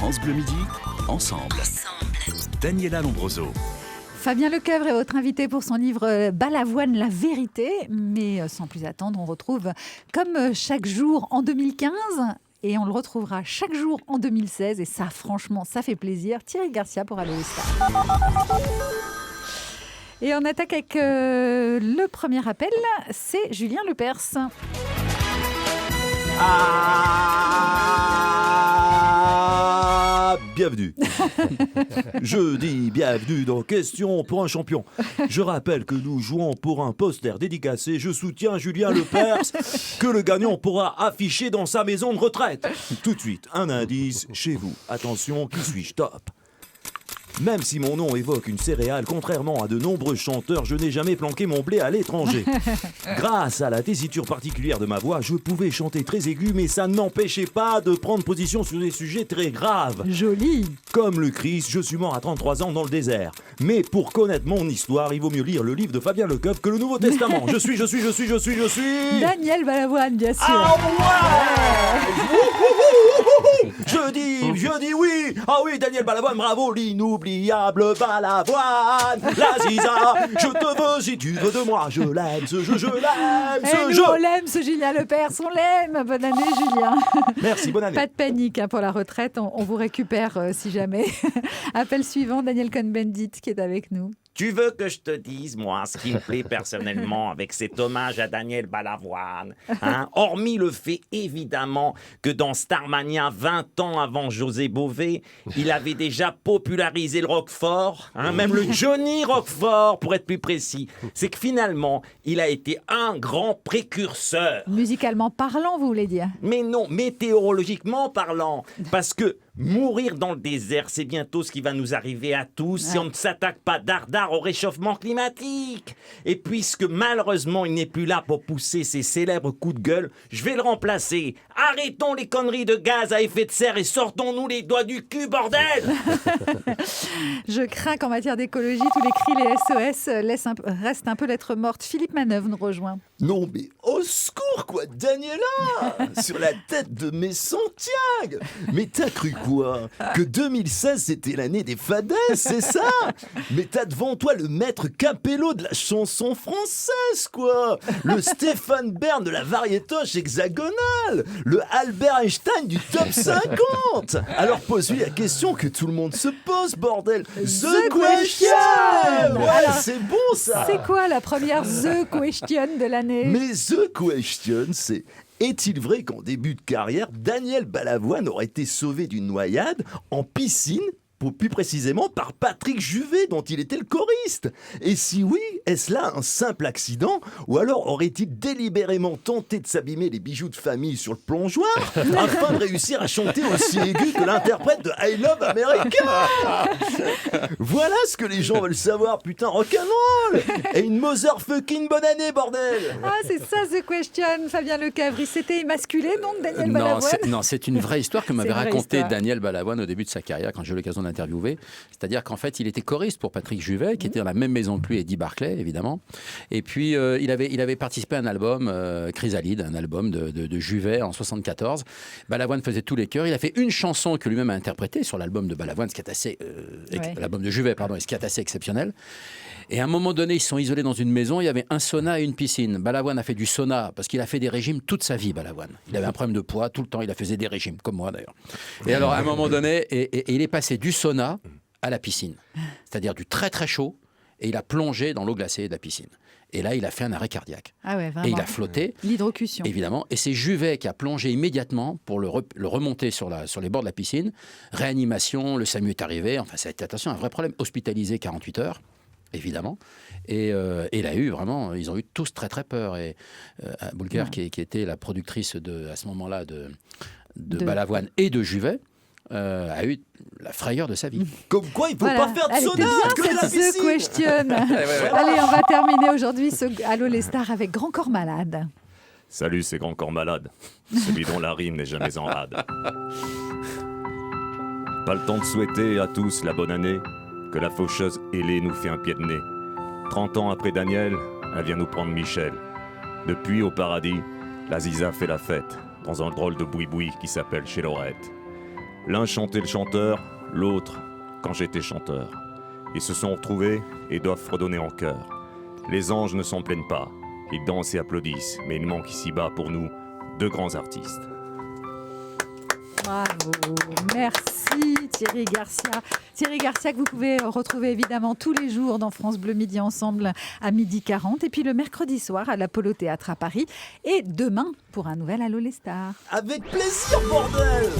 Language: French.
France Bleu Midi, ensemble. Daniela Lombroso. Fabien Lecoeuvre est votre invité pour son livre Balavoine, la vérité. Mais sans plus attendre, on retrouve comme chaque jour en 2015 et on le retrouvera chaque jour en 2016. Et ça, franchement, ça fait plaisir. Thierry Garcia pour Allo les Stars. Et on attaque avec le premier appel, c'est Julien Lepers. Bienvenue. Je dis bienvenue dans Question pour un champion. Je rappelle que nous jouons pour un poster dédicacé. Je soutiens Julien Lepers, que le gagnant pourra afficher dans sa maison de retraite. Tout de suite, un indice chez vous. Attention, qui suis-je? Top. Même si mon nom évoque une céréale, contrairement à de nombreux chanteurs, je n'ai jamais planqué mon blé à l'étranger. Grâce à la tessiture particulière de ma voix, je pouvais chanter très aigu, mais ça ne m'empêchait pas de prendre position sur des sujets très graves. Joli. Comme le Christ, je suis mort à 33 ans dans le désert. Mais pour connaître mon histoire, il vaut mieux lire le livre de Fabien Lecoeuvre que le Nouveau Testament. Je suis... Daniel Balavoine, bien sûr. Ah ouais. Je dis oui. Ah oui, Daniel Balavoine, bravo, l'inoubliable Balavoine. La Ziza, je te veux si tu veux de moi. Je l'aime, ce jeu, je l'aime, ce jeu. On l'aime, ce Julien Lepers, on l'aime. Bonne année, Julien. Merci, bonne année. Pas de panique pour la retraite, on vous récupère si jamais. Appel suivant, Daniel Cohn-Bendit qui est avec nous. Tu veux que je te dise, moi, ce qui me plaît personnellement avec cet hommage à Daniel Balavoine, hormis le fait, évidemment, que dans Starmania, 20 ans avant José Bové, il avait déjà popularisé le Roquefort, même le Johnny Roquefort, pour être plus précis. C'est que finalement, il a été un grand précurseur. Musicalement parlant, vous voulez dire? Mais non, météorologiquement parlant, parce que mourir dans le désert, c'est bientôt ce qui va nous arriver à tous si on ne s'attaque pas dardard au réchauffement climatique. Et puisque malheureusement il n'est plus là pour pousser ses célèbres coups de gueule, je vais le remplacer. Arrêtons les conneries de gaz à effet de serre et sortons-nous les doigts du cul, bordel. Je crains qu'en matière d'écologie, tous les cris, les SOS restent un peu lettre morte. Philippe Manœuvre nous rejoint. Non mais au secours quoi, Daniela. Sur la tête de mes Santiago. Mais t'as cru quoi? Que 2016 c'était l'année des fadaises, c'est ça? Mais t'as devant toi le maître Capello de la chanson française quoi. Le Stéphane Bern de la variétoche hexagonale. Le Albert Einstein du top 50. Alors pose-lui la question que tout le monde se pose, bordel. The question. Ouais, alors, c'est bon ça. C'est quoi la première The question de l'année? Mais The Question, c'est: est-il vrai qu'en début de carrière, Daniel Balavoine aurait été sauvé d'une noyade en piscine, plus précisément par Patrick Juvet, dont il était le choriste? Et si oui, est-ce là un simple accident? Ou alors aurait-il délibérément tenté de s'abîmer les bijoux de famille sur le plongeoir afin de réussir à chanter aussi aigu que l'interprète de I Love America? Voilà ce que les gens veulent savoir, putain, rock'n'roll. Et une motherfucking bonne année, bordel. Ah, c'est ça, The Question, Fabien Lecoeuvre. Il s'était émasculé, donc, Daniel Balavoine? Non, c'est une vraie histoire que m'avait racontée histoire. Daniel Balavoine au début de sa carrière, quand j'ai eu l'occasion d'interviewer. C'est-à-dire qu'en fait, il était choriste pour Patrick Juvet, qui était dans la même maison que lui, Eddie Barclay, évidemment. Et puis, il avait participé à un album, Chrysalide, un album de Juvet en 74. Balavoine faisait tous les chœurs. Il a fait une chanson que lui-même a interprétée sur l'album de Balavoine, ce qui est assez... l'album de Juvet, pardon, ce qui est assez exceptionnel. Et à un moment donné, ils se sont isolés dans une maison, il y avait un sauna et une piscine. Balavoine a fait du sauna parce qu'il a fait des régimes toute sa vie, Balavoine. Il avait un problème de poids, tout le temps, il a faisait des régimes, comme moi d'ailleurs. Et alors, à un moment donné, et il est passé du sauna à la piscine. C'est-à-dire du très très chaud, et il a plongé dans l'eau glacée de la piscine. Et là, il a fait un arrêt cardiaque. Ah ouais, vraiment. Et il a flotté. L'hydrocution. Évidemment. Et c'est Juvet qui a plongé immédiatement pour le remonter sur les bords de la piscine. Réanimation, le SAMU est arrivé. Enfin, ça a été, attention, un vrai problème. Hospitalisé 48 heures. Évidemment. Et il a eu vraiment, ils ont eu tous très très peur. Et Boulker, qui était la productrice à ce moment-là de Balavoine et de Juvet, a eu la frayeur de sa vie. Comme quoi, il ne faut pas faire de sauna. C'est The Question. Allez, on va terminer aujourd'hui ce Allo les Stars avec Grand Corps Malade. Salut, c'est Grand Corps Malade, celui dont la rime n'est jamais en rade. Pas le temps de souhaiter à tous la bonne année, que la faucheuse ailée nous fait un pied de nez. 30 ans après Daniel, elle vient nous prendre Michel. Depuis, au paradis, la Ziza fait la fête, dans un drôle de boui-boui qui s'appelle chez Lorette. L'un chantait le chanteur, l'autre quand j'étais chanteur. Ils se sont retrouvés et doivent fredonner en chœur. Les anges ne s'en plaignent pas, ils dansent et applaudissent, mais il manque ici-bas pour nous 2 grands artistes. Bravo, merci Thierry Garcia. Thierry Garcia que vous pouvez retrouver évidemment tous les jours dans France Bleu Midi Ensemble à 12h40 et puis le mercredi soir à l'Apollo Théâtre à Paris et demain pour un nouvel Allô les stars. Avec plaisir, bordel!